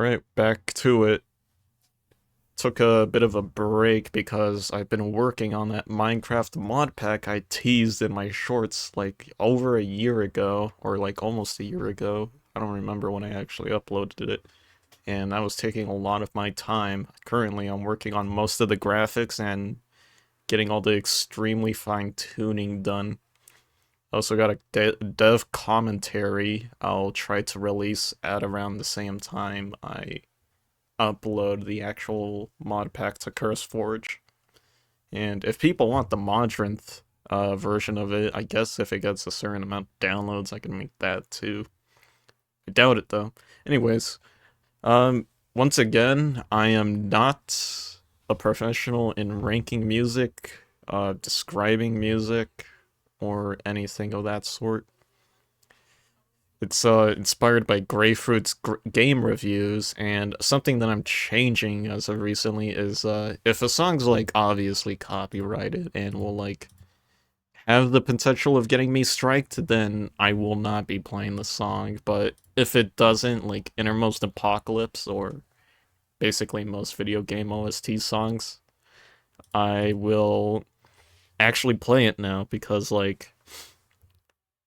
Alright, back to it. Took a bit of a break because I've been working on that Minecraft mod pack I teased in my shorts like over a year ago, or like almost a year ago. I don't remember when I actually uploaded it. And that was taking a lot of my time. Currently, I'm working on most of the graphics and getting all the extremely fine tuning done. Also got a dev commentary I'll try to release at around the same time I upload the actual mod pack to CurseForge. And if people want the Modrinth version of it, I guess if it gets a certain amount of downloads, I can make that too. I doubt it though. Anyways, once again, I am not a professional in ranking music, describing music, or anything of that sort. It's inspired by Greyfruit's game reviews, and something that I'm changing as of recently is if a song's like obviously copyrighted and will like have the potential of getting me striked, then I will not be playing the song. But if it doesn't, like Innermost Apocalypse or basically most video game OST songs, I will actually play it now because like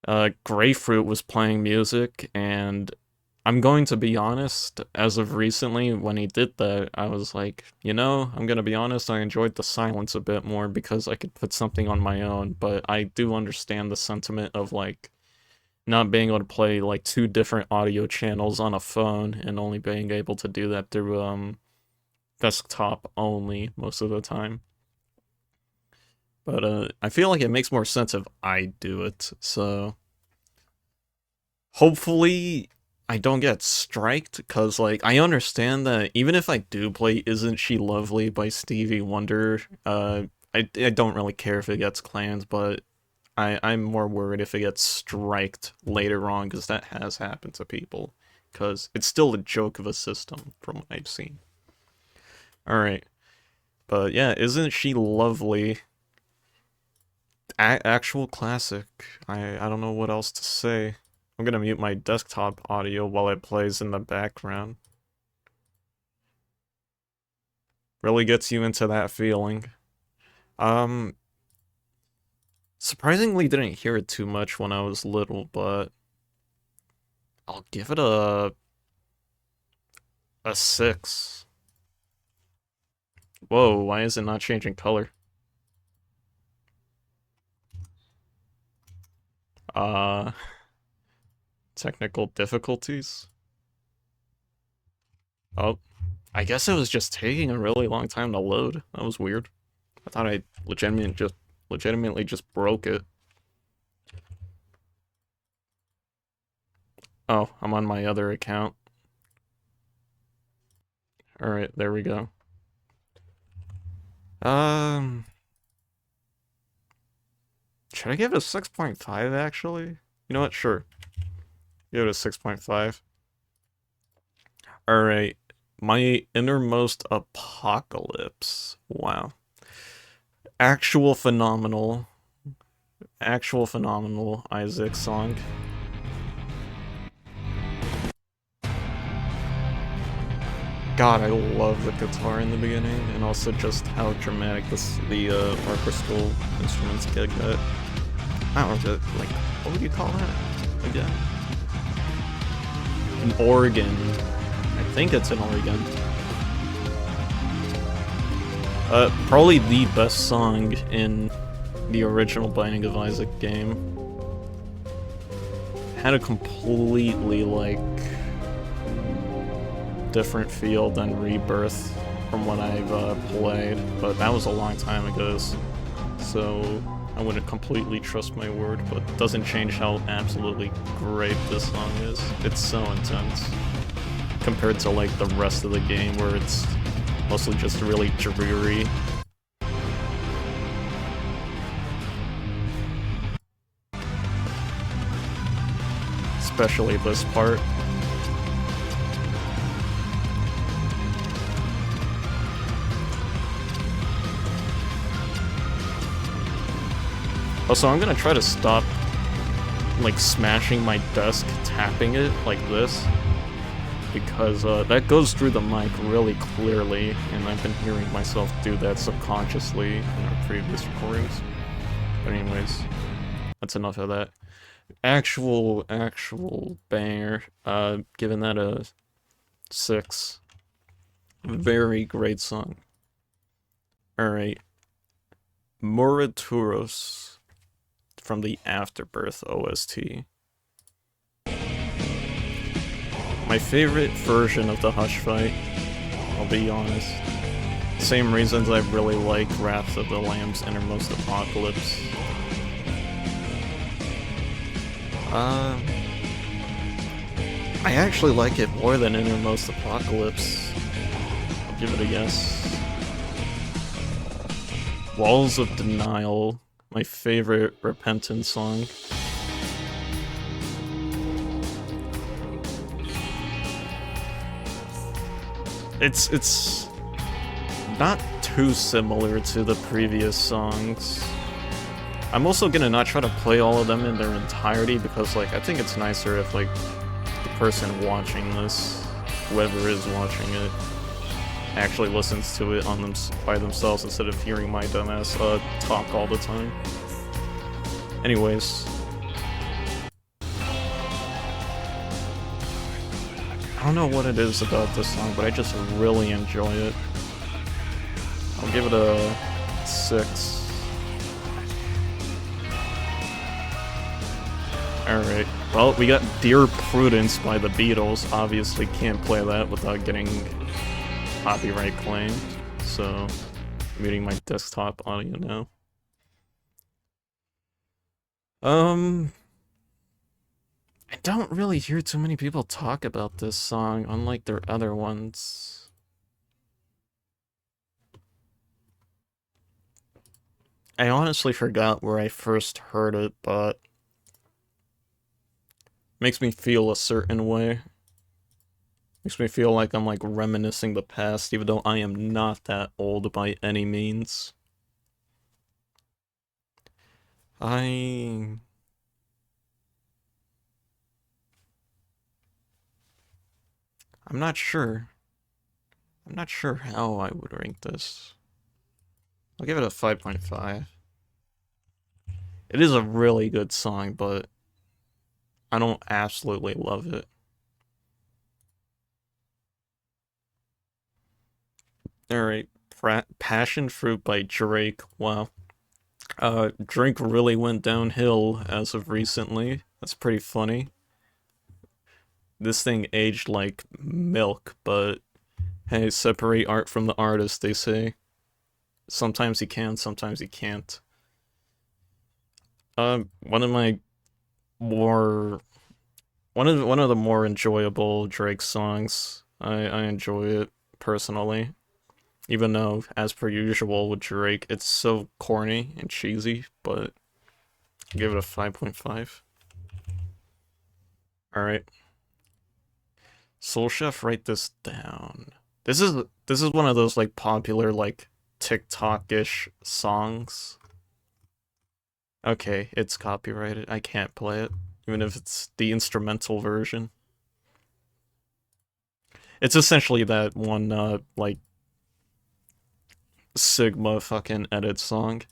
Greyfruit was playing music, and I'm going to be honest, as of recently, when he did that, I was like, you know, I'm gonna be honest, I enjoyed the silence a bit more because I could put something on my own, but I do understand the sentiment of, like, not being able to play, like, two different audio channels on a phone and only being able to do that through, desktop only most of the time. But, I feel like it makes more sense if I do it, so hopefully I don't get striked, because, like, I understand that even if I do play Isn't She Lovely by Stevie Wonder, I don't really care if it gets claimed, but I'm more worried if it gets striked later on, because that has happened to people, because it's still a joke of a system, from what I've seen. Alright, but yeah, Isn't She Lovely? Actual classic. I don't know what else to say. I'm gonna mute my desktop audio while it plays in the background. Really gets you into that feeling. Surprisingly didn't hear it too much when I was little, but I'll give it a 6. Whoa, why is it not changing color? Uh, Technical difficulties? Oh, I guess it was just taking a really long time to load. That was weird. I thought I legitimately just broke it. Oh, I'm on my other account. Alright, there we go. Should I give it a 6.5 actually? You know what? Sure. Give it a 6.5. Alright. My Innermost Apocalypse. Wow. Actual phenomenal Isaac song. God, I love the guitar in the beginning, and also just how dramatic the orchestral instruments get. I don't know, like, what would you call that again? An organ. I think it's an organ. Probably the best song in the original Binding of Isaac game. Had a completely, like, different feel than Rebirth from what I've played, but that was a long time ago, so I wouldn't completely trust my word, but it doesn't change how absolutely great this song is. It's so intense compared to like the rest of the game where it's mostly just really dreary. Especially this part. Also, I'm gonna try to stop, like, smashing my desk, tapping it like this. because that goes through the mic really clearly, and I've been hearing myself do that subconsciously in our previous recordings. But anyways, that's enough of that. Actual banger. Giving that a 6. Very great song. Alright. Moraturos from the Afterbirth OST. My favorite version of the Hush fight, I'll be honest. Same reasons I really like Wrath of the Lamb's Innermost Apocalypse. I actually like it more than Innermost Apocalypse. I'll give it a yes. Walls of Denial, my favorite Repentance song. It's not too similar to the previous songs. I'm also gonna not try to play all of them in their entirety because, like, I think it's nicer if, like, the person watching this, whoever is watching it, actually listens to it on by themselves instead of hearing my dumbass talk all the time. Anyways. I don't know what it is about this song, but I just really enjoy it. I'll give it a 6. Alright, well, we got Dear Prudence by the Beatles. Obviously can't play that without getting copyright claimed, so muting my desktop audio now. I don't really hear too many people talk about this song, unlike their other ones. I honestly forgot where I first heard it, but makes me feel a certain way. Makes me feel like I'm, like, reminiscing the past, even though I am not that old by any means. I'm not sure. I'm not sure how I would rank this. I'll give it a 5.5. It is a really good song, but I don't absolutely love it. Alright, Passion Fruit by Drake. Wow. Drake really went downhill as of recently. That's pretty funny. This thing aged like milk, but hey, separate art from the artist, they say. Sometimes you can, sometimes you can't. One of my more one of the more enjoyable Drake songs. I enjoy it personally. Even though, as per usual with Drake, it's so corny and cheesy, but I'll give it a 5.5. Alright. Soul Chef, write this down. This is one of those, like, popular, like, TikTok-ish songs. Okay, it's copyrighted. I can't play it, even if it's the instrumental version. It's essentially that one, like, Sigma fucking edit song.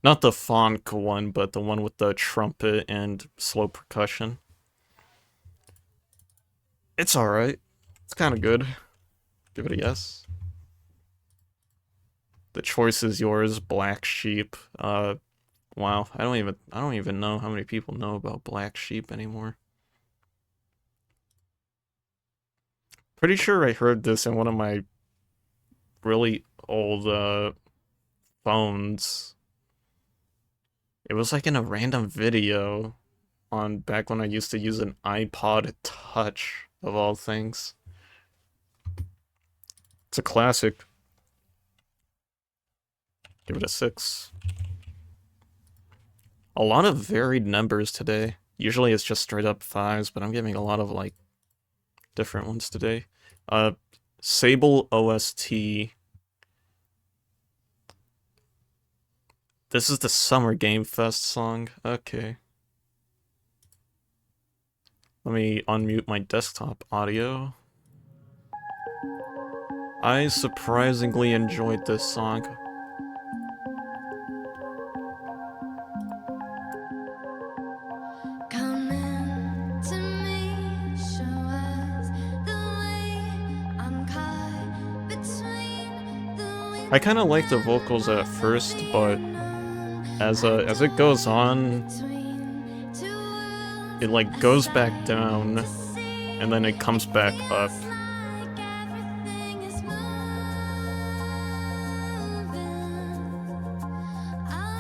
Not the funk one, but the one with the trumpet and slow percussion. It's alright. It's kind of good. Give it a yes. The choice is yours, Black Sheep. Wow. I don't even know how many people know about Black Sheep anymore. Pretty sure I heard this in one of my really old phones. It was like in a random video on back when I used to use an iPod Touch, of all things. It's a classic. Give it a 6. A lot of varied numbers today. Usually it's just straight up 5s, but I'm giving a lot of, like, different ones today. Sable OST. This is the Summer Game Fest song. Okay. Let me unmute my desktop audio. I surprisingly enjoyed this song. I kind of like the vocals at first, but as it goes on, it like goes back down, and then it comes back up.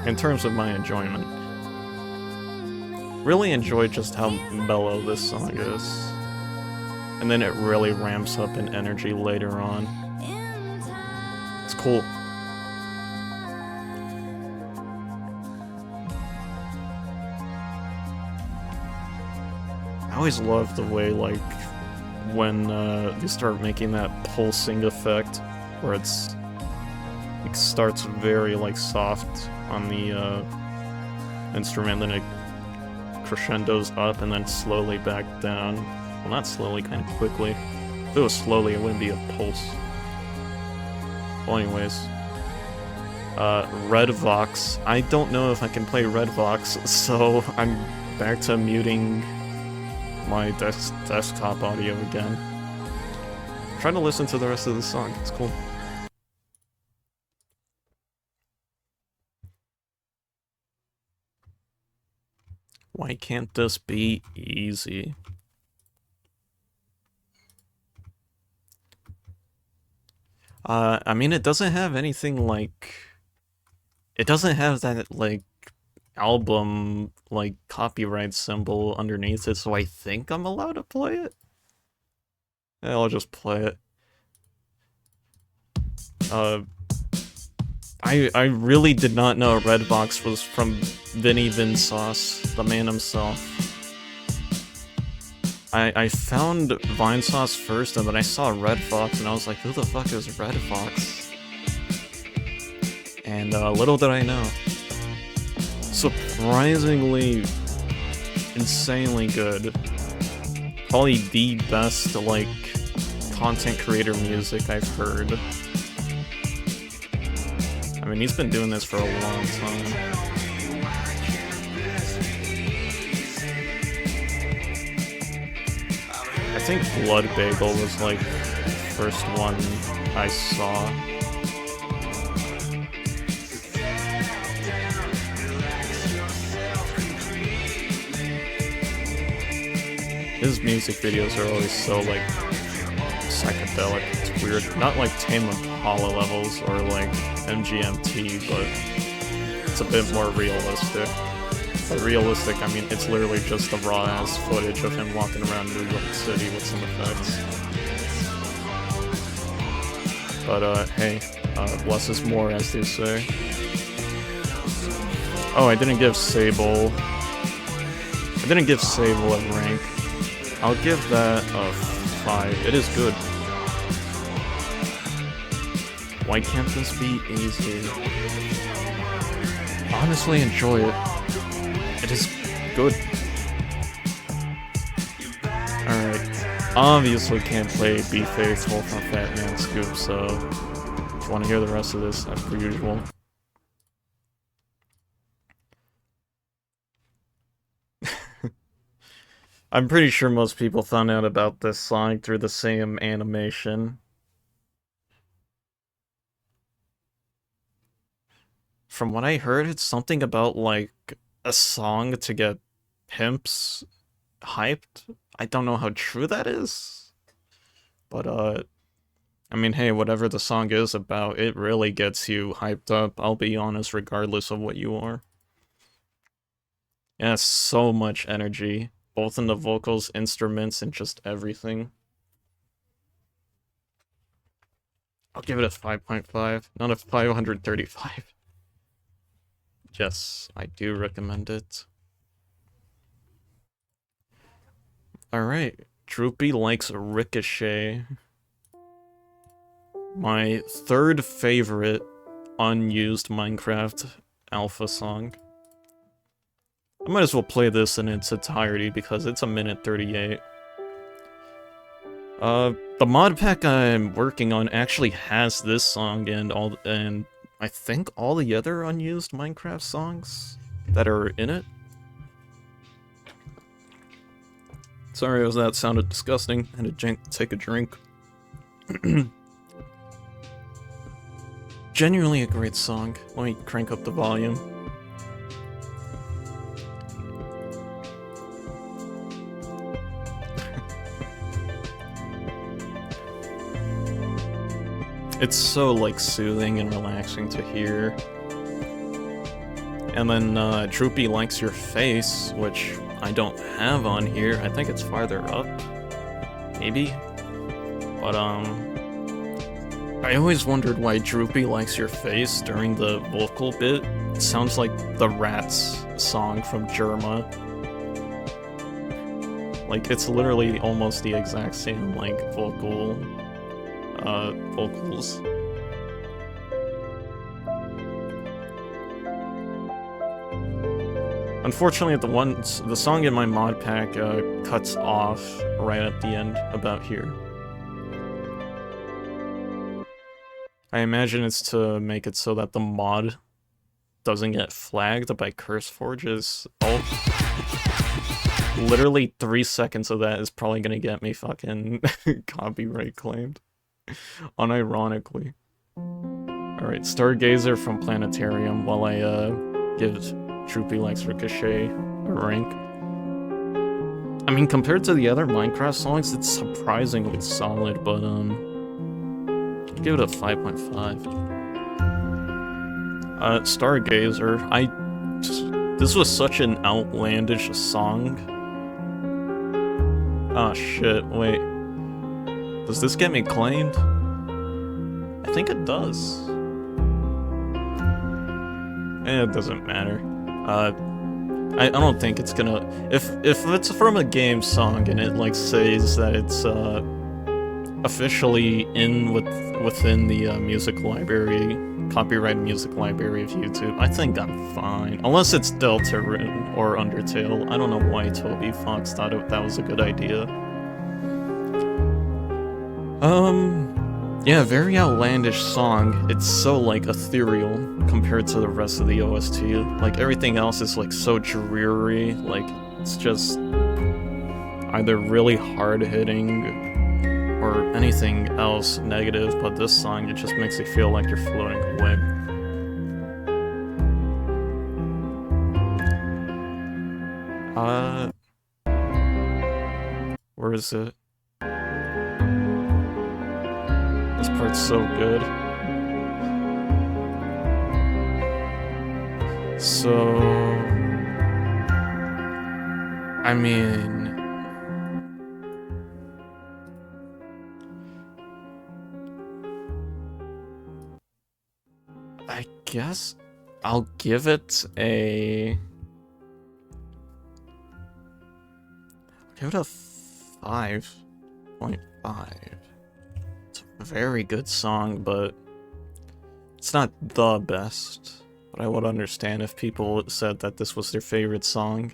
In terms of my enjoyment, really enjoy just how mellow this song is, and then it really ramps up in energy later on. It's cool. I always love the way, like, when you start making that pulsing effect, where it starts very, like, soft on the instrument, then it crescendos up and then slowly back down. Well, not slowly, kind of quickly. If it was slowly, it wouldn't be a pulse. Well, anyways. Red Vox. I don't know if I can play Red Vox, so I'm back to muting my desktop audio again. Try to listen to the rest of the song, it's cool. Why can't this be easy? I mean, it doesn't have anything like... It doesn't have that, like, album, like, copyright symbol underneath it, so I think I'm allowed to play it? Yeah, I'll just play it. I really did not know Red Box was from Vinny Vinsauce, the man himself. I found Vinesauce first, and then I saw Red Fox, and I was like, who the fuck is Red Fox? And little did I know. Surprisingly, insanely good. Probably the best, like, content creator music I've heard. I mean, he's been doing this for a long time. I think Blood Bagel was, like, the first one I saw. His music videos are always so, like, psychedelic. It's weird. Not like Tame Impala levels or, like, MGMT, but it's a bit more realistic. By realistic, I mean it's literally just the raw-ass footage of him walking around New York City with some effects. But, hey, less is more, as they say. Oh, I didn't give Sable a rank. I'll give that a 5. It is good. Why can't this be easy? Honestly, enjoy it. It is good. Alright. Obviously can't play Be Faithful from Fat Man Scoop, so if you want to hear the rest of this, as per usual. I'm pretty sure most people found out about this song through the same animation. From what I heard, it's something about, like, a song to get pimps hyped. I don't know how true that is. But, I mean, hey, whatever the song is about, it really gets you hyped up, I'll be honest, regardless of what you are. It has so much energy, both in the vocals, instruments, and just everything. I'll give it a 5.5, not a 535. Yes, I do recommend it. Alright, Droopy likes Ricochet. My third favorite unused Minecraft alpha song. I might as well play this in its entirety because it's a minute 38. The mod pack I'm working on actually has this song and I think all the other unused Minecraft songs that are in it. Sorry if that sounded disgusting. I had to take a drink. Genuinely a great song. Let me crank up the volume. It's so, like, soothing and relaxing to hear. And then, Droopy Likes Your Face, which I don't have on here. I think it's farther up. Maybe? But, I always wondered why Droopy Likes Your Face during the vocal bit. It sounds like the Rats song from Germa. Like, it's literally almost the exact same, like, vocals. Unfortunately, the song in my mod pack cuts off right at the end, about here. I imagine it's to make it so that the mod doesn't get flagged by CurseForge's ult. Literally 3 seconds of that is probably gonna get me fucking copyright claimed. Unironically. Alright, Stargazer from Planetarium while I give Droopy Likes Ricochet a rank. I mean, compared to the other Minecraft songs, it's surprisingly solid, but give it a 5.5. Stargazer, this was such an outlandish song. Oh shit, wait. Does this get me claimed? I think it does. It doesn't matter. I don't think it's gonna... If it's from a game song and it, like, says that it's, officially within the, music library, copyrighted music library of YouTube, I think I'm fine. Unless it's Deltarune or Undertale. I don't know why Toby Fox thought that was a good idea. Yeah, very outlandish song. It's so, like, ethereal compared to the rest of the OST. Like, everything else is, like, so dreary. Like, it's just either really hard-hitting or anything else negative, but this song, it just makes you feel like you're floating away. Where is it? This part's so good. So... I mean... I guess I'll give it a... Give it a 5.5. It's a very good song, but it's not the best. But I would understand if people said that this was their favorite song.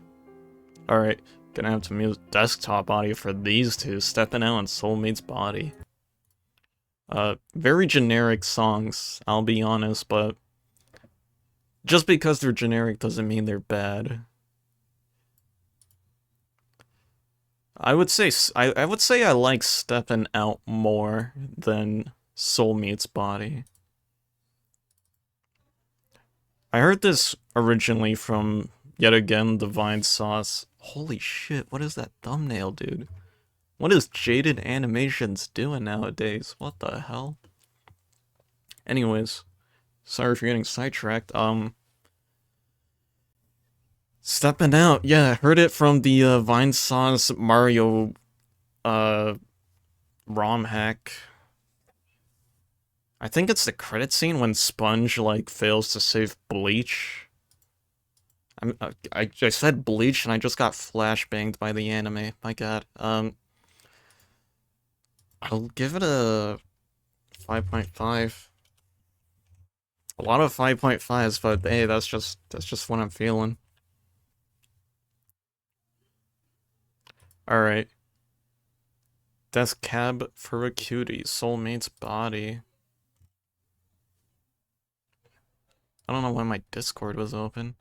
Alright, gonna have to mute desktop audio for these two, Stepping Out and Soulmate's Body. Very generic songs, I'll be honest, but just because they're generic doesn't mean they're bad. I would say I like Steppin' Out more than Soulmate's Body. I heard this originally from, yet again, Divine Sauce. Holy shit, what is that thumbnail, dude? What is Jaded Animations doing nowadays? What the hell? Anyways, sorry for getting sidetracked. Stepping Out, yeah, I heard it from the Vinesauce Mario ROM hack. I think it's the credit scene when Sponge, like, fails to save Bleach. I said Bleach and I just got flashbanged by the anime. My god. I'll give it a 5.5. A lot of 5.5s, but hey, that's just what I'm feeling. Alright. Death Cab for a Cutie, Soulmate's Body. I don't know why my Discord was open.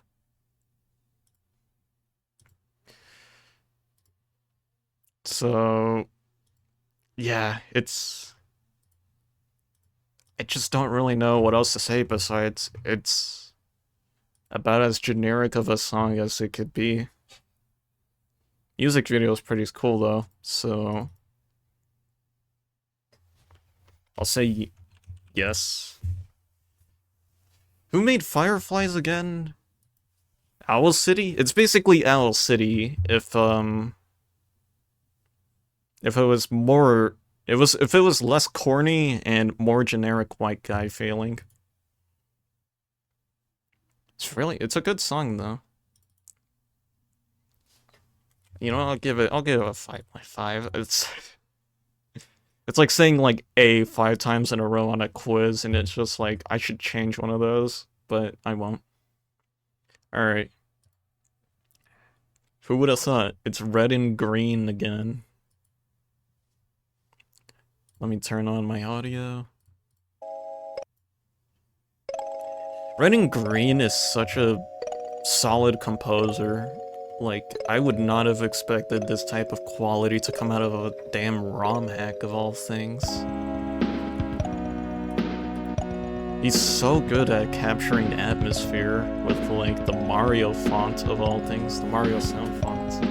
So, yeah, I just don't really know what else to say besides it's about as generic of a song as it could be. Music video is pretty cool though, so I'll say yes. Who made Fireflies again? Owl City? It's basically Owl City if it was more if it was less corny and more generic white guy feeling. It's a good song though. You know, I'll give it a 5.5. It's like saying like A 5 times in a row on a quiz, and it's just like I should change one of those, but I won't. Alright. Who would have thought? It's red and green again. Let me turn on my audio. Red and Green is such a solid composer. Like, I would not have expected this type of quality to come out of a damn ROM hack of all things. He's so good at capturing atmosphere with, like, the Mario font of all things, the Mario sound font.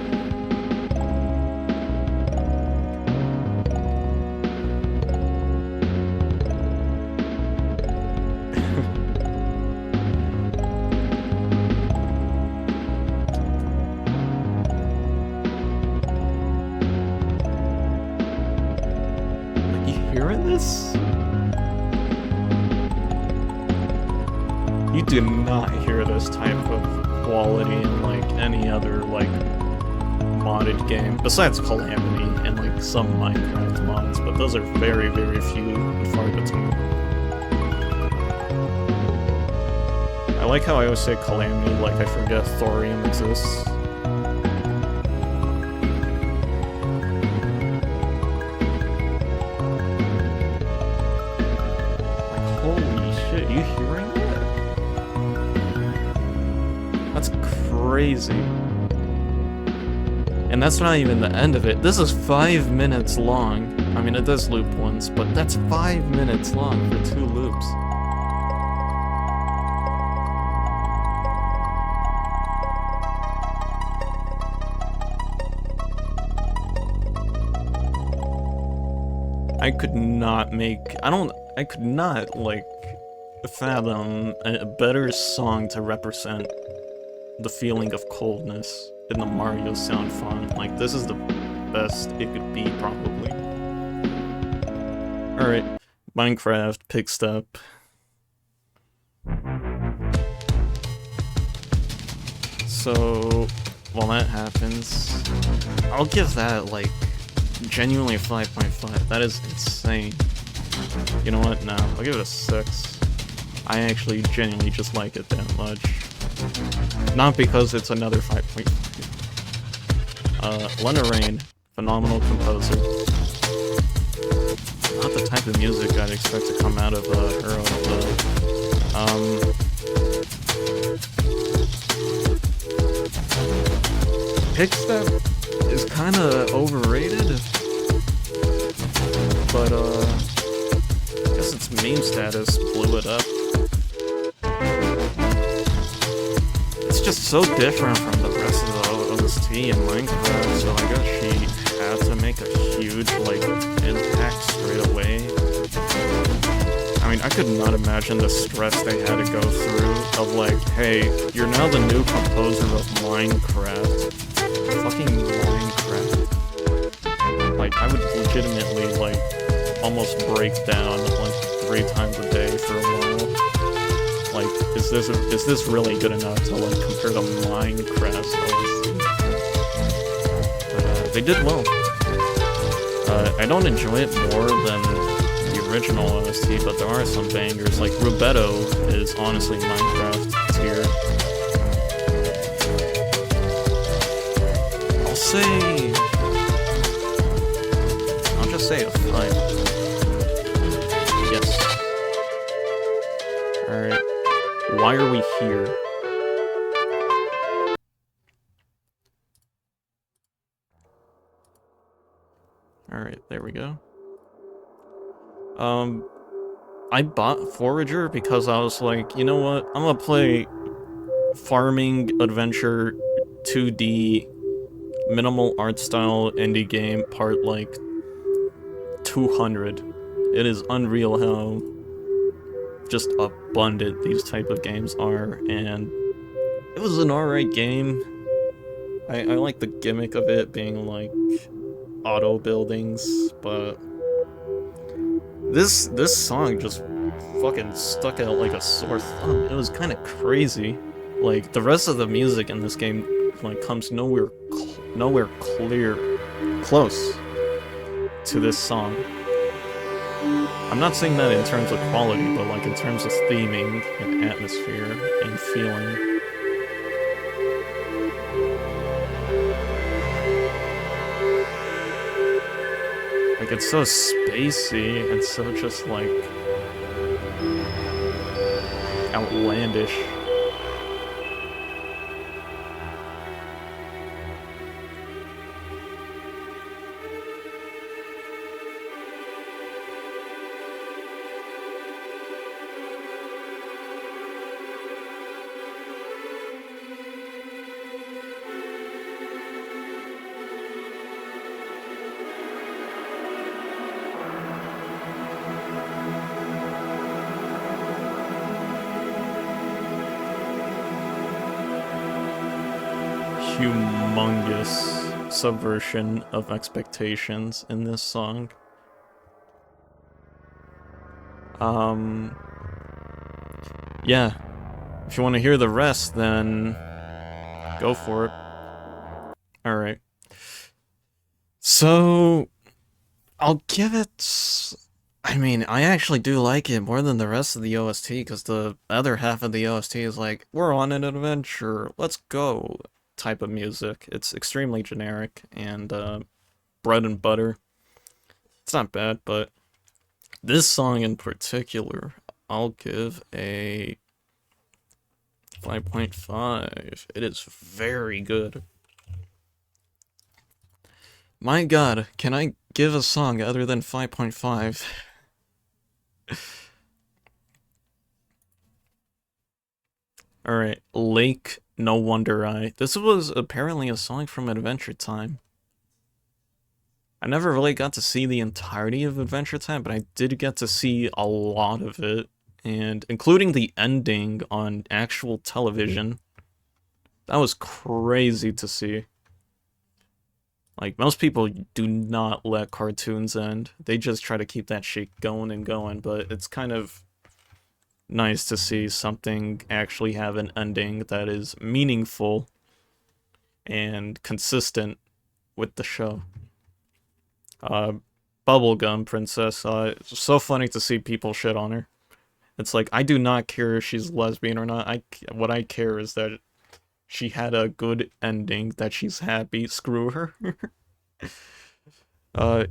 You do not hear this type of quality in like any other like modded game besides Calamity and like some Minecraft mods, but those are very, very few and far between. I like how I always say Calamity like I forget thorium exists. Crazy. And that's not even the end of it. This is 5 minutes long. I mean, it does loop once, but that's 5 minutes long for 2 loops. I could not like fathom a better song to represent the feeling of coldness in the Mario sound font. Like, this is the best it could be, probably. Alright, Minecraft picked up. So, while that happens, I'll give that, like, genuinely a 5.5. That is insane. You know what? No, I'll give it a 6. I actually genuinely just like it that much. Not because it's another 5.5. Lena Raine, phenomenal composer. Not the type of music I'd expect to come out of her own book. Pickstep is kinda overrated, but I guess its meme status blew it up. It's just so different from the rest of the OST in Minecraft, so I guess she had to make a huge, like, impact straight away. I mean, I could not imagine the stress they had to go through of, like, hey, you're now the new composer of Minecraft. Fucking Minecraft. Like, I would legitimately, like, almost break down, like, 3 times a day for a while. Like, is this really good enough to, like, compare to Minecraft OST? But, they did well. I don't enjoy it more than the original OST, but there are some bangers. Like, Rubetto is honestly Minecraft tier. I'll save. Fine. Yes. Alright. Why are we here? Alright, there we go. I bought Forager because I was like, you know what? I'm gonna play farming adventure 2D minimal art style indie game part like 200. It is unreal how just abundant these type of games are, and it was an alright game. I like the gimmick of it being like auto buildings, but this song just fucking stuck out like a sore thumb. It was kind of crazy. Like the rest of the music in this game like comes nowhere close to this song. I'm not saying that in terms of quality, but like in terms of theming and atmosphere and feeling. Like it's so spacey and so just like outlandish. Humongous subversion of expectations in this song. Yeah. If you want to hear the rest, then go for it. Alright. So, I'll give it... I mean, I actually do like it more than the rest of the OST, because the other half of the OST is like, we're on an adventure, let's go, type of music. It's extremely generic and bread and butter. It's not bad, but this song in particular, I'll give a 5.5. It is very good. My god, can I give a song other than 5.5? Alright, Lake No Wonder I. This was apparently a song from Adventure Time. I never really got to see the entirety of Adventure Time, but I did get to see a lot of it, and including the ending on actual television. That was crazy to see. Like, most people do not let cartoons end. They just try to keep that shit going and going, but it's kind of nice to see something actually have an ending that is meaningful and consistent with the show. Bubblegum Princess, it's so funny to see people shit on her. It's like, I do not care if she's lesbian or not. What I care is that she had a good ending, that she's happy. Screw her.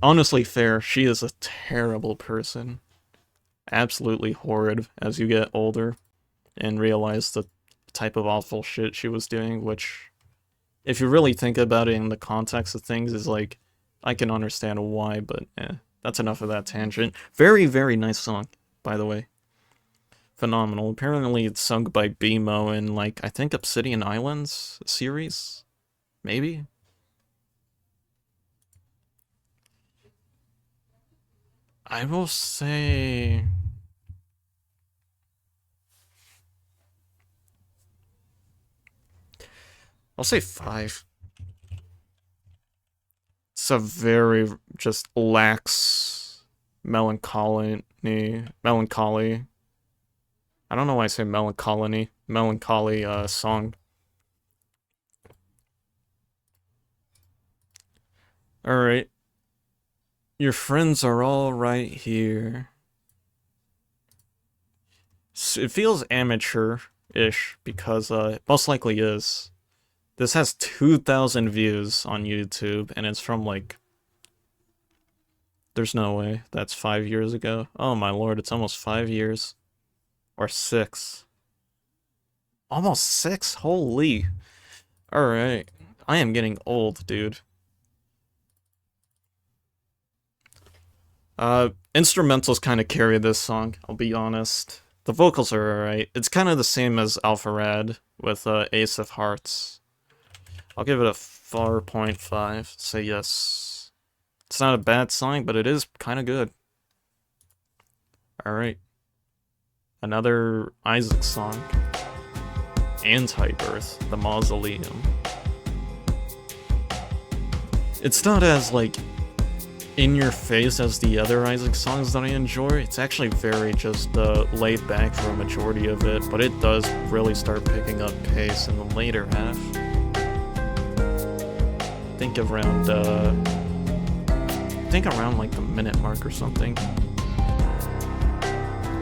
Honestly fair, she is a terrible person. Absolutely horrid as you get older and realize the type of awful shit she was doing, which, if you really think about it in the context of things, is like, I can understand why, but that's enough of that tangent. Very, very nice song, by the way. Phenomenal. Apparently it's sung by BMO in, like, I think Obsidian Islands series? Maybe? I will say... I'll say 5. It's a very just lax melancholy. I don't know why I say melancholy song. Alright. Your friends are all right here. It feels amateur-ish because it most likely is. This has 2,000 views on YouTube, and it's from, like, There's no way. That's 5 years ago. Oh my lord, it's almost 5 years. Or 6. Almost 6? Holy. Alright. I am getting old, dude. Instrumentals kind of carry this song, I'll be honest. The vocals are alright. It's kind of the same as Alpharad with Ace of Hearts. I'll give it a 4.5. Say yes. It's not a bad song, but it is kind of good. Alright. Another Isaac song. Anti-Birth, The Mausoleum. It's not as, like, in your face as the other Isaac songs that I enjoy. It's actually very just laid back for a majority of it, but it does really start picking up pace in the later half. Think around like the minute mark or something.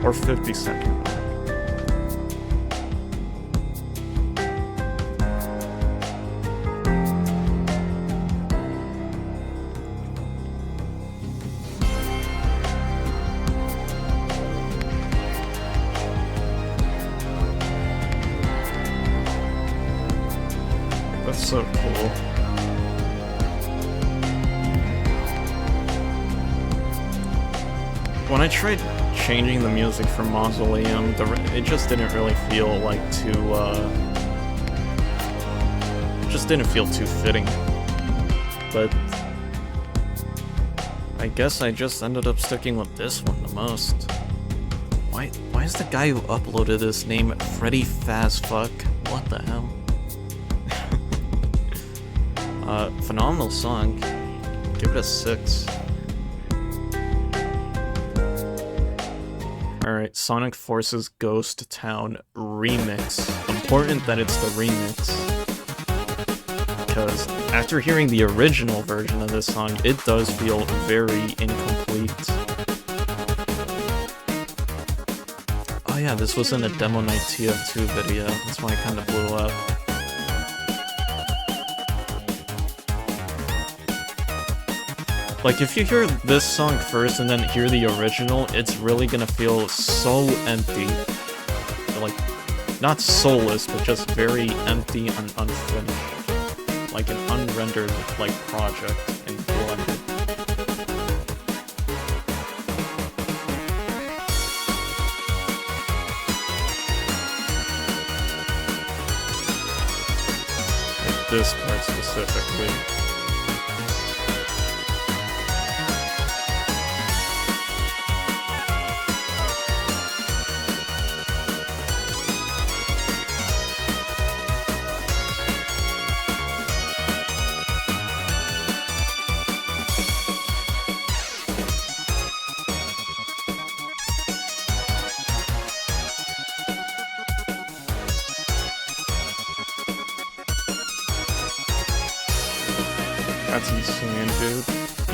Or 50-second mark. That's so cool. When I tried changing the music for Mausoleum, it just didn't really feel like it just didn't feel too fitting. But I guess I just ended up sticking with this one the most. Why is the guy who uploaded this named Freddy Fazfuck? What the hell? Phenomenal song. Give it a 6. Alright, Sonic Forces Ghost Town Remix. Important that it's the remix. Because after hearing the original version of this song, it does feel very incomplete. Oh yeah, this was in a Demo Night TF2 video. That's why it kind of blew up. Like, if you hear this song first and then hear the original, it's really gonna feel so empty. Like, not soulless, but just very empty and unfinished. Like an unrendered, like, project in Blender. Like this part specifically. That's insane, dude.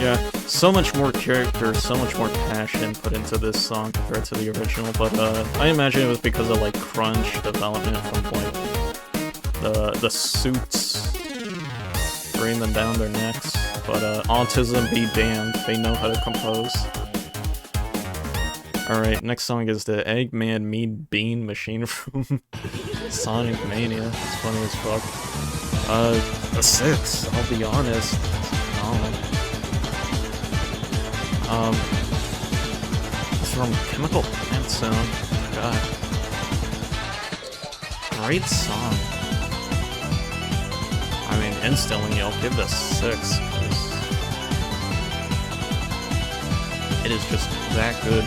Yeah, so much more character, so much more passion put into this song compared to the original, but I imagine it was because of, like, crunch development from, like, the suits breathing down their necks. But autism be damned, they know how to compose. Alright, next song is the Eggman Mean Bean Machine from Sonic Mania. It's funny as fuck. A 6, I'll be honest. It's from Chemical Plant Sound. God. Great song. I mean, instantly I'll give it a 6, because it is just that good.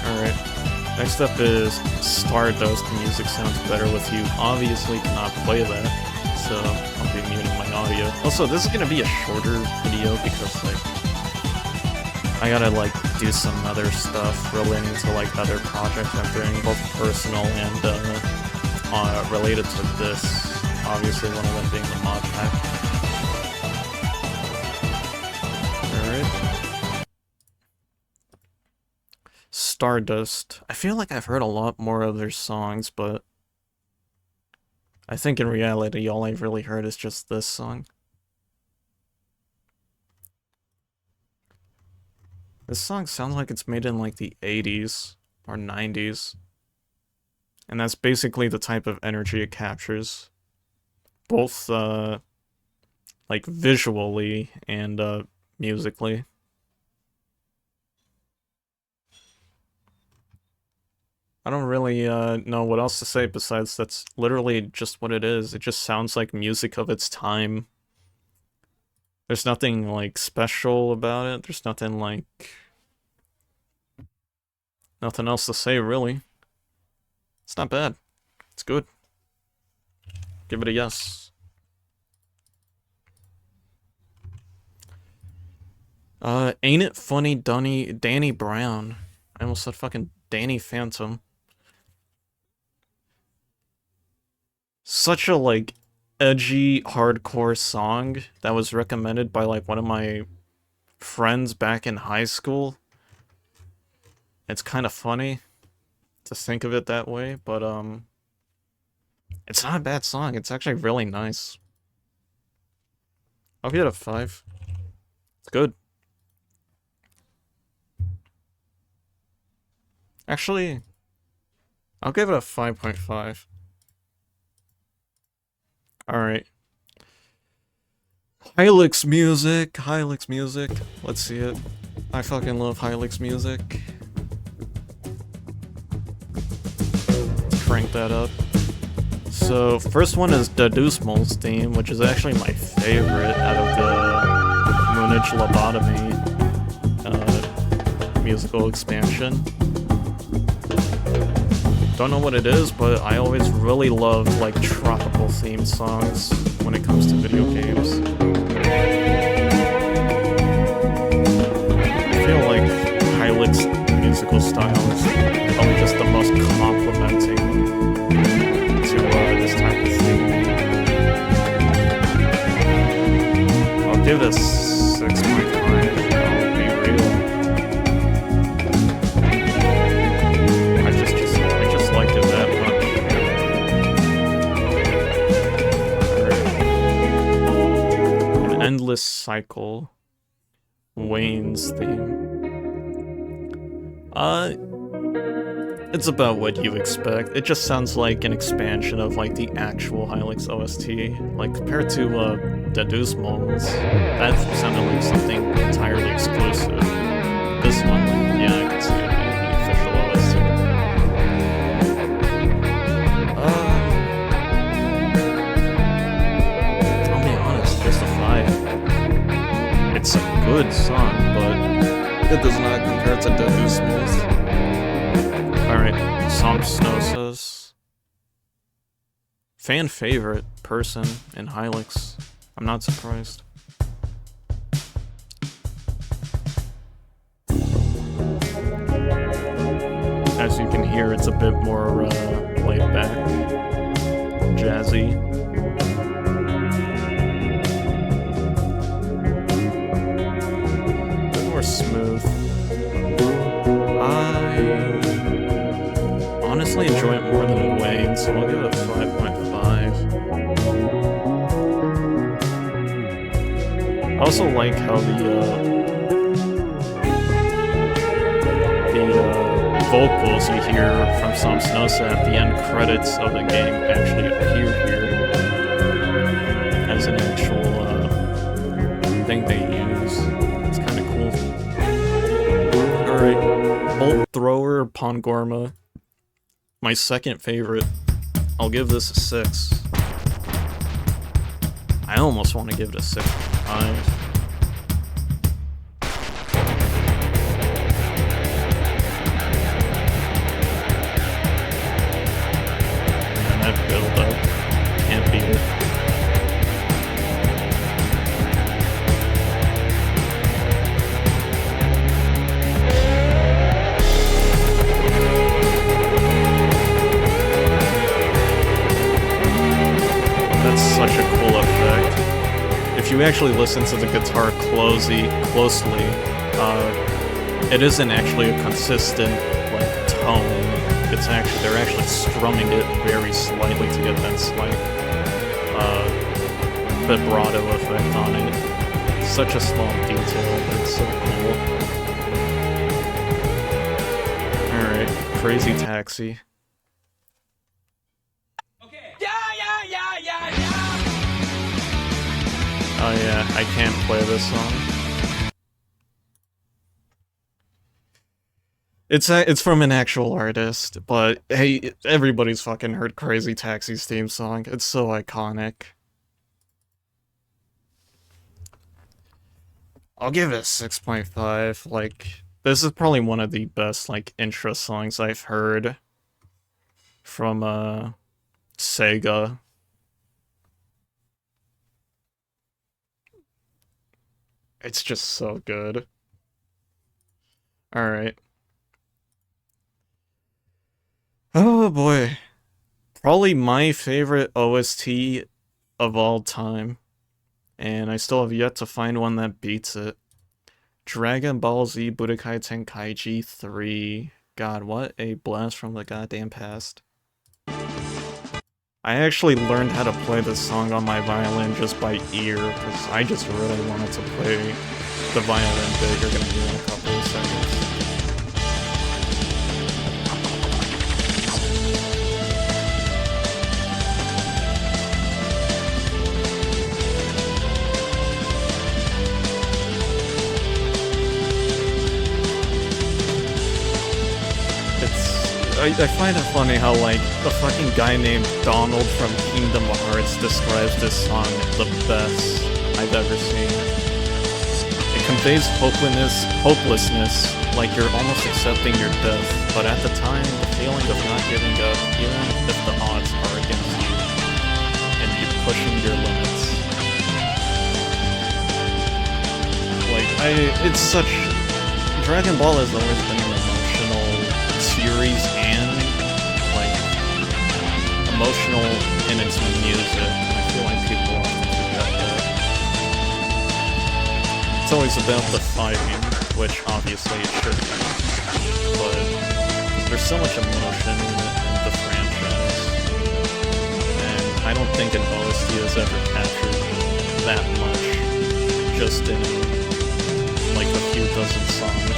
Alright. Next up is Stardust. The music sounds better with you. Obviously cannot play that, so I'll be muting my audio. Also, this is gonna be a shorter video because, like, I gotta, like, do some other stuff relating to, like, other projects I'm doing, both personal and, related to this. Obviously, one of them being the mod pack. Alright. Stardust. I feel like I've heard a lot more of their songs, but I think in reality, all I've really heard is just this song. This song sounds like it's made in like the 80s or 90s. And that's basically the type of energy it captures. Both, like visually and, musically. I don't really know what else to say besides that's literally just what it is. It just sounds like music of its time. There's nothing like special about it. There's nothing like nothing else to say really. It's not bad. It's good. Give it a yes. Ain't It Funny Danny Brown. I almost said fucking Danny Phantom. Such a like edgy hardcore song that was recommended by like one of my friends back in high school. It's kind of funny to think of it that way, but it's not a bad song. It's actually really nice. I'll give it a 5. It's good. Actually, I'll give it a 5.5. Alright. Hylix music. Hylix music. Let's see it. I fucking love Hylix music. Let's crank that up. So, first one is Deducemol's theme, which is actually my favorite out of the Moonage Lobotomy musical expansion. Don't know what it is, but I always really loved like tropical themed songs when it comes to video games. I feel like Hylix musical style is probably just the most complimenting to this type of theme. I'll give this 6.5. I'll be real. I just liked it that much. An Endless Cycle. Wayne's theme. It's about what you expect. It just sounds like an expansion of like the actual Hylix OST. Like compared to Deducemol's, that sounded like something entirely exclusive. This one, like, yeah, I can see it being the official OST. I'll be honest, just a 5. It's a good song, but it does not compare to Deducemol's. Alright, Snosa's fan favorite person in Hylix. I'm not surprised. As you can hear, it's a bit more laid back, jazzy. A bit more smooth. I honestly enjoy it more than Wayne, so I'll give it a 5.5. I also like how the vocals you hear from Snosa at the end credits of the game actually appear here as an actual thing they use. It's kind of cool. Alright, Bolt Thrower Pongorma. My second favorite. I'll give this a 6. I almost want to give it a 6.5. And that build up. Can't beat it. Such a cool effect. If you actually listen to the guitar closely, it isn't actually a consistent like tone. They're actually strumming it very slightly to get that slight vibrato effect on it. Such a small detail, but it's so cool. Alright, Crazy Taxi. Okay. Yeah. Oh yeah, I can't play this song. It's from an actual artist, but hey, everybody's fucking heard Crazy Taxi's theme song. It's so iconic. I'll give it a 6.5. Like, this is probably one of the best, like, intro songs I've heard from, Sega. It's just so good. Alright. Oh boy. Probably my favorite OST of all time. And I still have yet to find one that beats it. Dragon Ball Z Budokai Tenkaichi 3. God, what a blast from the goddamn past. I actually learned how to play this song on my violin just by ear, because I just really wanted to play the violin bit you're gonna hear in a couple of seconds. I find it funny how, like, the fucking guy named Donald from Kingdom Hearts describes this song the best I've ever seen. It conveys hopelessness, like you're almost accepting your death, but at the time, the feeling of not giving up, even if the odds are against you, and you're pushing your limits. Like, it's such... Dragon Ball has always been an emotional series and, like, emotional in its music. I feel like people often forget that. It's always about the fighting, which obviously it should be, but there's so much emotion in the franchise, and I don't think an OST has ever captured that much just in, like, a few dozen songs.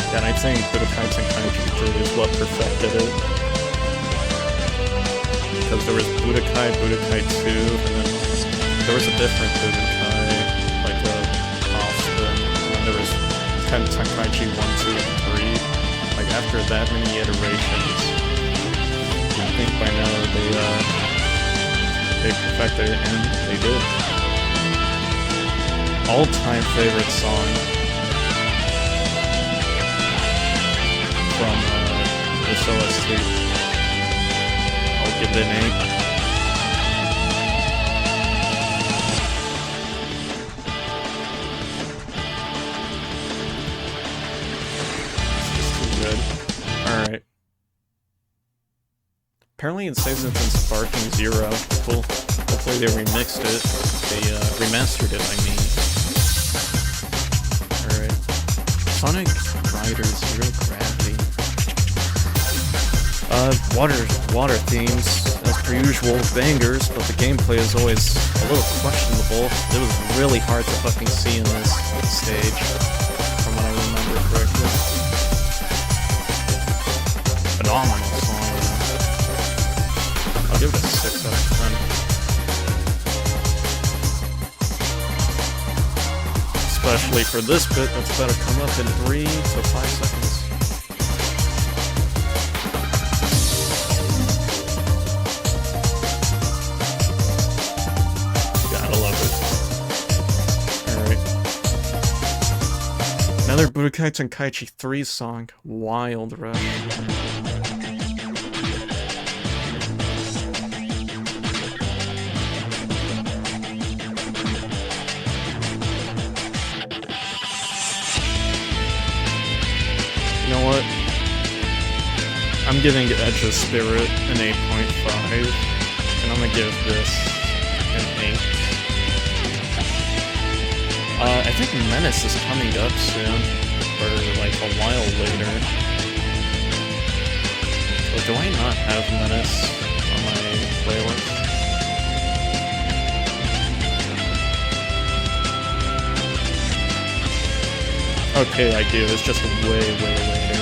And I think Budokai Tenkaichi 3 is what perfected it. Because there was Budokai 2, and then there was a different Budokai, like a Offspin, and then there was Tenkaichi 1, 2, and 3. Like, after that many iterations, I think by now they perfected it, and they did. All-time favorite song from this OST. I'll give it an 8. It's just too good. Alright. Apparently it says it's in Sparking Zero. Cool. Hopefully they remixed it. They remastered it, I mean. Alright. Sonic Riders Zero Gravity. Water themes, as per usual, bangers, but the gameplay is always a little questionable. It was really hard to fucking see in this stage, from what I remember correctly. Phenomenal song, though. I'll give it a 6 out of 10. Especially for this bit that's about to come up in 3 to 5 seconds. Another Budokai Tenkaichi 3 song, Wild Rush. You know what? I'm giving Edge of Spirit an 8.5, and I'm gonna give this an 8. I think Menace is coming up soon, or like a while later. Or do I not have Menace on my playlist? Okay, I do. It's just way, way later.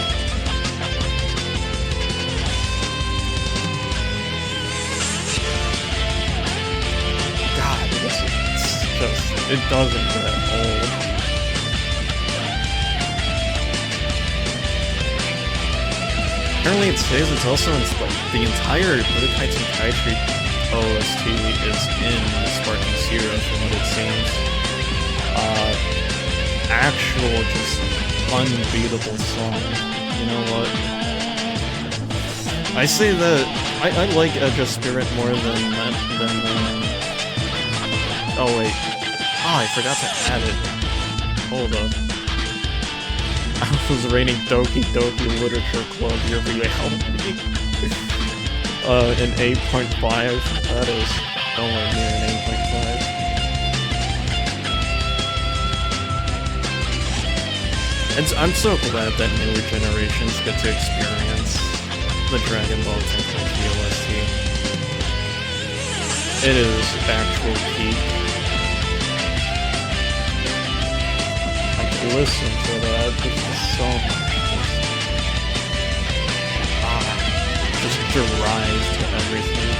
God, it doesn't get old. Apparently it says it's also in, like, the entire Budokai Tenkaichi OST is in Spartan Zero from what it seems. Actual, just unbeatable song. You know what? I say that I like Edge of Spirit more than oh wait. Oh, I forgot to add it. Hold up. I was rating Doki Doki Literature Club your reality. An 8.5. That is nowhere near an 8.5. And I'm so glad that newer generations get to experience the Dragon Ball Tenkaichi OST. It is actual peak. Like, listen to that. This is so much. Just drive to everything.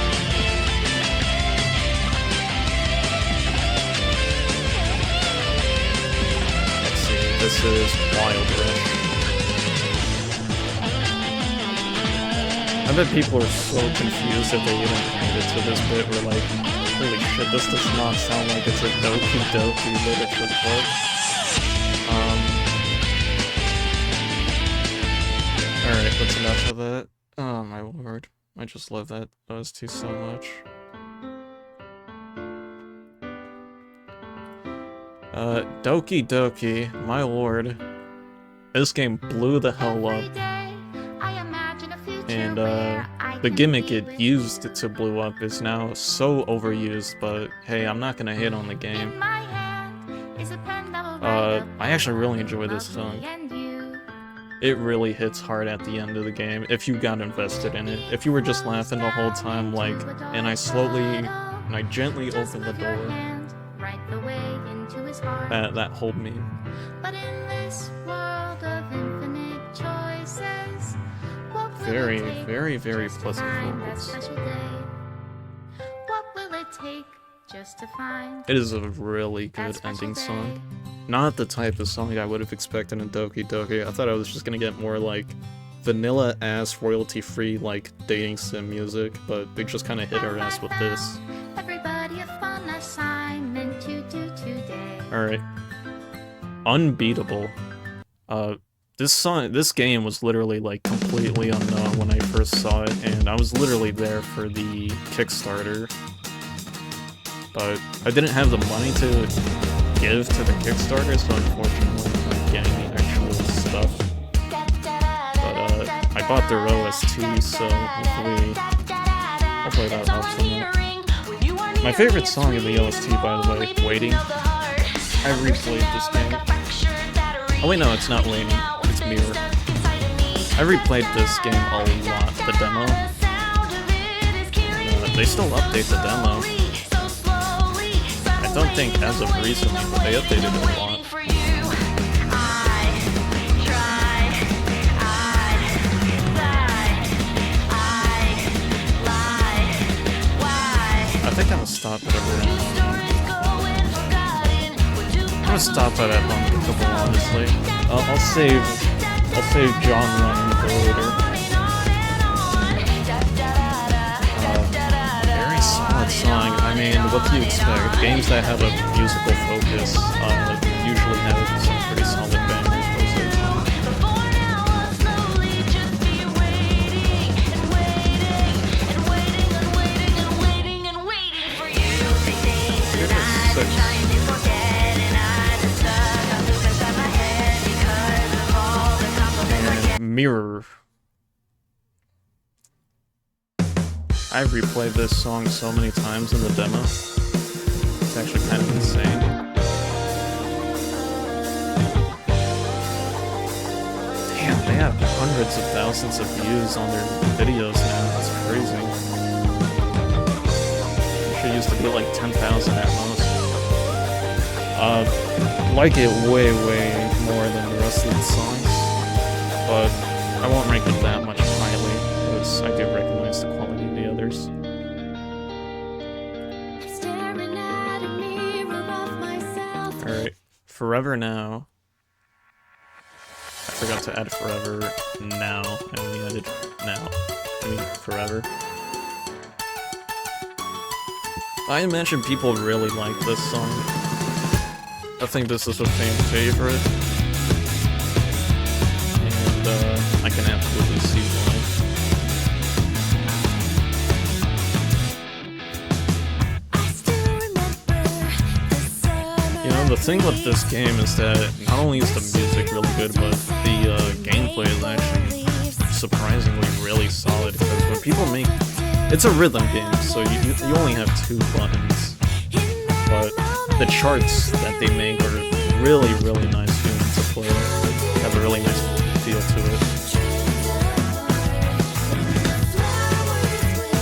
This is Wild Rush. I bet people are so confused if they even made it to this bit. We're like, holy shit, this does not sound like it's a Doki Doki Literature Club. Alright, that's enough of that. Oh my lord. I just love that OST so much. Doki Doki, my lord. This game blew the hell up. And, the gimmick it used to blow up is now so overused, but hey, I'm not gonna hate on the game. I actually really enjoy this song. It really hits hard at the end of the game, if you got invested in it. If you were just laughing the whole time, like, and I gently opened the door. That hold me. But in this world of infinite choices, very, very, very pleasant vocals. What will it take just to find? It is a really good ending song. Not the type of song I would have expected in Doki Doki. I thought I was just gonna get more like vanilla-ass, royalty-free, like, dating sim music, but they just kind of hit our ass with this. Alright. Unbeatable. This game was literally, like, completely unknown when I first saw it, and I was literally there for the Kickstarter. But I didn't have the money to give to the Kickstarter, so unfortunately I'm not getting the actual stuff. But, I bought their OST, so hopefully that helps them. My favorite song in the OST, by the way, Waiting. I replayed this game. Oh wait, no, it's not Waiting, it's Mirror. I replayed this game a lot, the demo. They still update the demo. I don't think as of recently, but they updated it a lot. I think I'm gonna stop it around. I'm gonna stop it at Unbreakable, honestly. I'll save John running for later. Very solid song. I mean, what do you expect? Games that have a musical focus usually have some pretty solid bangers most of the time. Mirror. I've replayed this song so many times in the demo. It's actually kind of insane. Damn, they have hundreds of thousands of views on their videos now. That's crazy. It should used to be like 10,000 at most. Like it way, way more than the rest of the songs, but I won't rank it that much highly, because I do recognize the quality of the others. Alright, Forever Now. I forgot to add Forever Now. I only added Now. I mean, Forever. I imagine people really like this song. I think this is a fan favorite. And, I can absolutely see why. You know, the thing with this game is that not only is the music really good, but the gameplay is actually surprisingly really solid. Because when people make... It's a rhythm game, so you only have 2 buttons. But the charts that they make are really, really nice feeling to play. They have a really nice feel to it.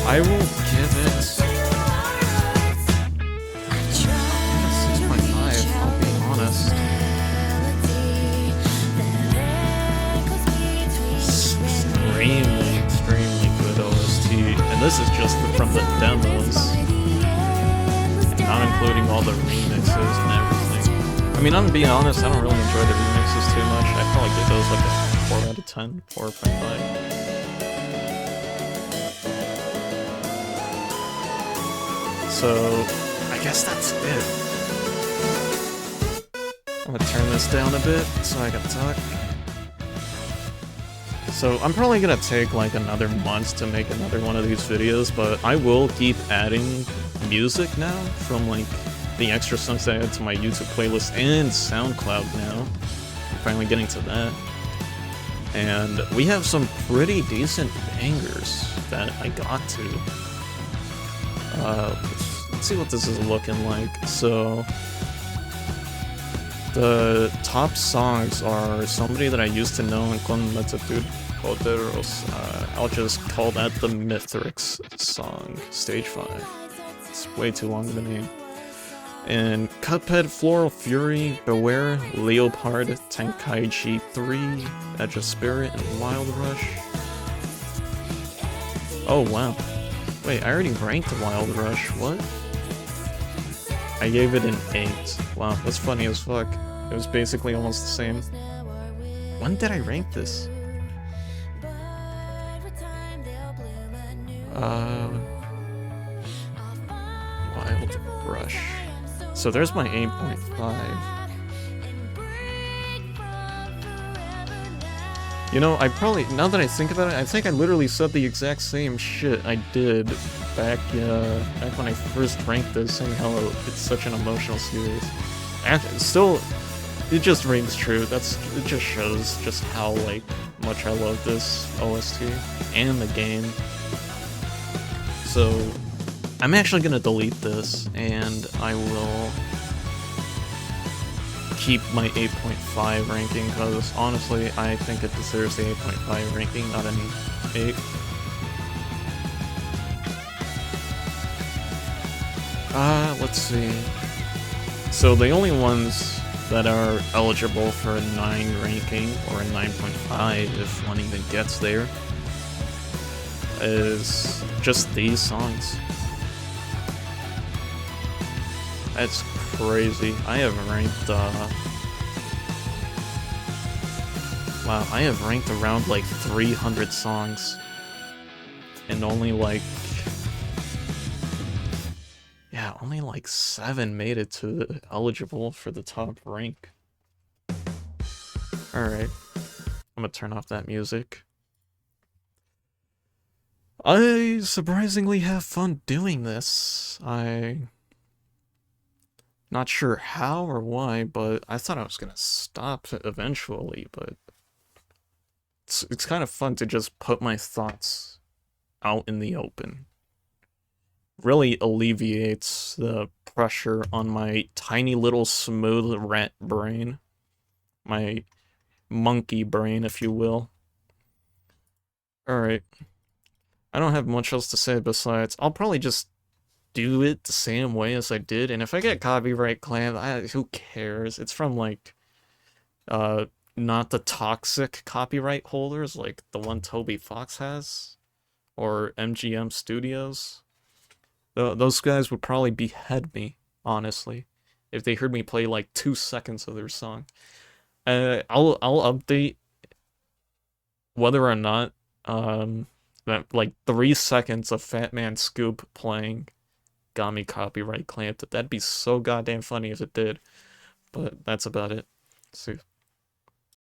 I will give it 6.5, I'll be honest. Extremely good OST, and this is just from the demos, not including all the remixes and everything. I mean, I'm being honest, I don't really enjoy the remixes too much. I'd probably give those like a 4 out of 10, 4.5. So, I guess that's it. I'm gonna turn this down a bit so I can talk. So I'm probably gonna take like another month to make another one of these videos, but I will keep adding music now from like the extra songs I add to my YouTube playlist and SoundCloud now. I'm finally getting to that. And we have some pretty decent bangers that I got to. Let's see what this is looking like. So the top songs are Somebody That I Used to Know and Con Latitud Poderos. I'll just call that the Mithrix song, Stage 5. It's way too long of a name. And Cuphead, Floral Fury, Beware, Leopard, Tenkaichi 3, Edge of Spirit, and Wild Rush. Oh wow. Wait, I already ranked Wild Rush, what? I gave it an 8. Wow, that's funny as fuck. It was basically almost the same. When did I rank this? Wild Rush. So there's my 8.5. You know, I probably, now that I think about it, I think I literally said the exact same shit I did back when I first ranked this, saying how it's such an emotional series. Still, it just rings true. It just shows just how, like, much I love this OST and the game. So, I'm actually gonna delete this, and I will keep my 8.5 ranking, because honestly, I think it deserves the 8.5 ranking, not an 8. Let's see. So the only ones that are eligible for a 9 ranking, or a 9.5 if one even gets there, is just these songs. That's crazy. I have ranked, wow, I have ranked around like 300 songs. And only like... yeah, only like 7 made it to the eligible for the top rank. Alright. I'm gonna turn off that music. I surprisingly have fun doing this. Not sure how or why, but I thought I was gonna stop eventually, but it's kind of fun to just put my thoughts out in the open. Really alleviates the pressure on my tiny little smooth rat brain. My monkey brain, if you will. Alright. I don't have much else to say besides, I'll probably just do it the same way as I did, and if I get copyright claimed, who cares? It's from like uh not the toxic copyright holders like the one Toby Fox has or MGM Studios. Those guys would probably behead me, honestly, if they heard me play like 2 seconds of their song. I'll update whether or not that like 3 seconds of Fat Man Scoop playing got me copyright claimed. That'd be so goddamn funny if it did. But that's about it. See.